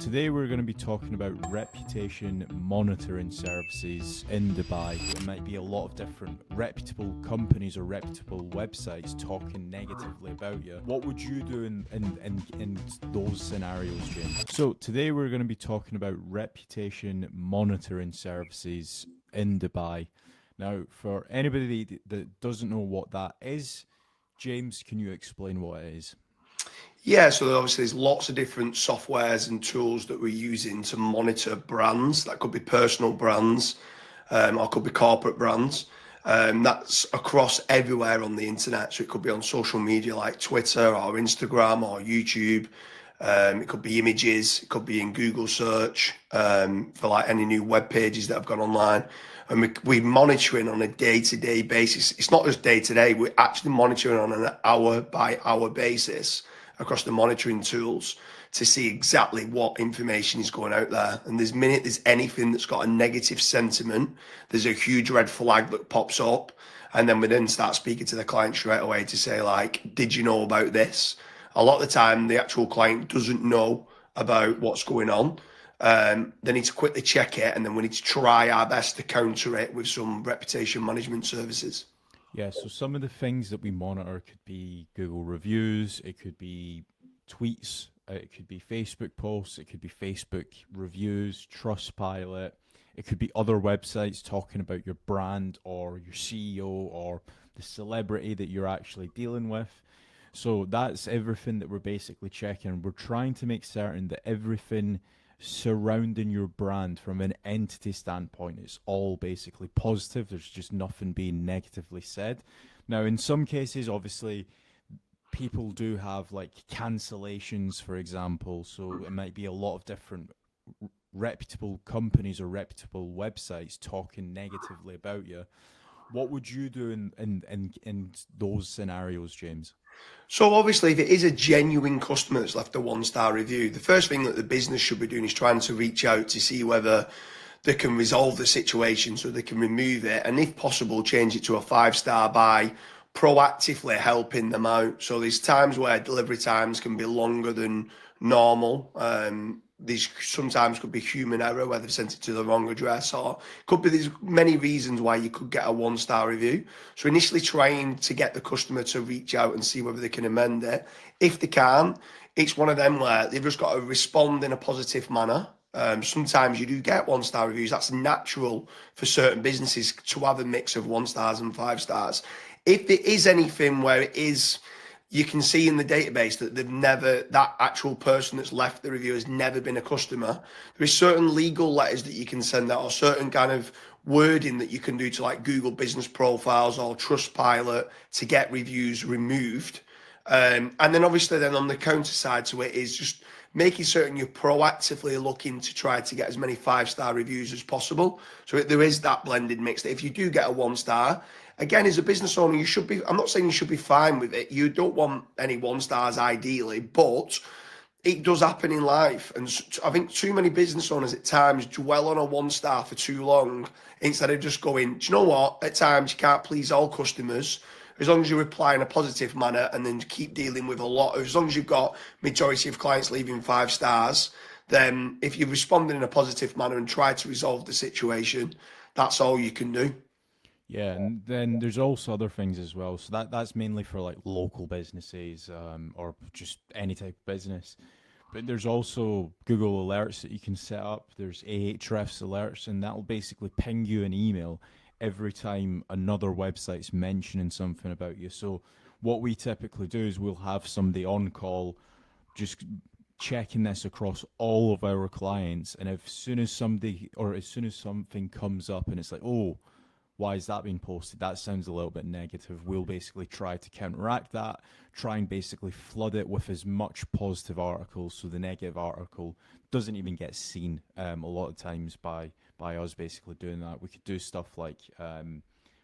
today we're going to be talking about reputation monitoring services in Dubai. It might be a lot of different reputable companies or reputable websites talking negatively about you. What would you do in those scenarios, James? So today we're going to be talking about reputation monitoring services in Dubai. Now, for anybody that doesn't know what that is, James, can you explain what it is? Yeah, so obviously there's lots of different softwares and tools that we're using to monitor brands. That could be personal brands, or could be corporate brands. That's across everywhere on the internet. So it could be on social media like Twitter or Instagram or YouTube. It could be images. It could be in Google search for like any new web pages that have gone online. And we're monitoring on a day-to-day basis. It's not just day-to-day. We're actually monitoring on an hour-by-hour basis across the monitoring tools to see exactly what information is going out there. And minute there's anything that's got a negative sentiment, there's a huge red flag that pops up. And then we then start speaking to the client straight away to say, like, did you know about this? A lot of the time, the actual client doesn't know about what's going on. They need to quickly check it, and then we need to try our best to counter it with some reputation management services. Yeah, so some of the things that we monitor could be Google reviews, it could be tweets, it could be Facebook posts, it could be Facebook reviews, Trustpilot, it could be other websites talking about your brand or your CEO or the celebrity that you're actually dealing with. So that's everything that we're basically checking. We're trying to make certain that everything surrounding your brand from an entity standpoint is all basically positive. There's just nothing being negatively said. Now, in some cases, obviously, people do have like cancellations, for example. So it might be a lot of different reputable companies or reputable websites talking negatively about you. What would you do in those scenarios, James? So obviously, if it is a genuine customer that's left a one-star review, the first thing that the business should be doing is trying to reach out to see whether they can resolve the situation so they can remove it, and if possible, change it to a five-star by proactively helping them out. So there's times where delivery times can be longer than normal. These sometimes could be human error where they've sent it to the wrong address, or could be there's many reasons why you could get a one-star review. So initially trying to get the customer to reach out and see whether they can amend it. If they can, it's one of them where they've just got to respond in a positive manner. Sometimes you do get one-star reviews. That's natural for certain businesses to have a mix of one stars and five stars. If there is anything where it is, you can see in the database that that actual person that's left the review has never been a customer. There is certain legal letters that you can send out or certain kind of wording that you can do to like Google business profiles or Trustpilot to get reviews removed. And then obviously then on the counter side to it is just making certain you're proactively looking to try to get as many five-star reviews as possible. So there is that blended mix that if you do get a one star, again, as a business owner, you should be, I'm not saying you should be fine with it. You don't want any one stars ideally, but it does happen in life. And I think too many business owners at times dwell on a one star for too long instead of just going, do you know what? At times you can't please all customers. As long as you reply in a positive manner and then keep dealing with as long as you've got majority of clients leaving five stars, then if you respond in a positive manner and try to resolve the situation, that's all you can do. Yeah, and then there's also other things as well. So that's mainly for like local businesses or just any type of business. But there's also Google Alerts that you can set up. There's Ahrefs alerts, and that'll basically ping you an email every time another website's mentioning something about you. So what we typically do is we'll have somebody on call just checking this across all of our clients, and as soon as something comes up and it's like, oh, why is that being posted? That sounds a little bit negative. We'll basically try to counteract that, try and basically flood it with as much positive articles so the negative article doesn't even get seen a lot of times by us basically doing that. We could do stuff like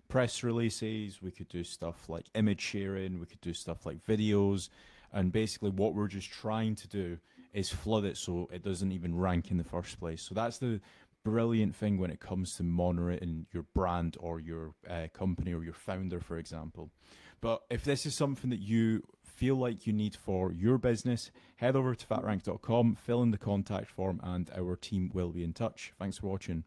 press releases, we could do stuff like image sharing, we could do stuff like videos, and basically what we're just trying to do is flood it so it doesn't even rank in the first place. So that's the brilliant thing when it comes to monitoring your brand or your company or your founder, for example. But if this is something that you feel like you need for your business, head over to fatrank.com, fill in the contact form, and our team will be in touch. Thanks for watching.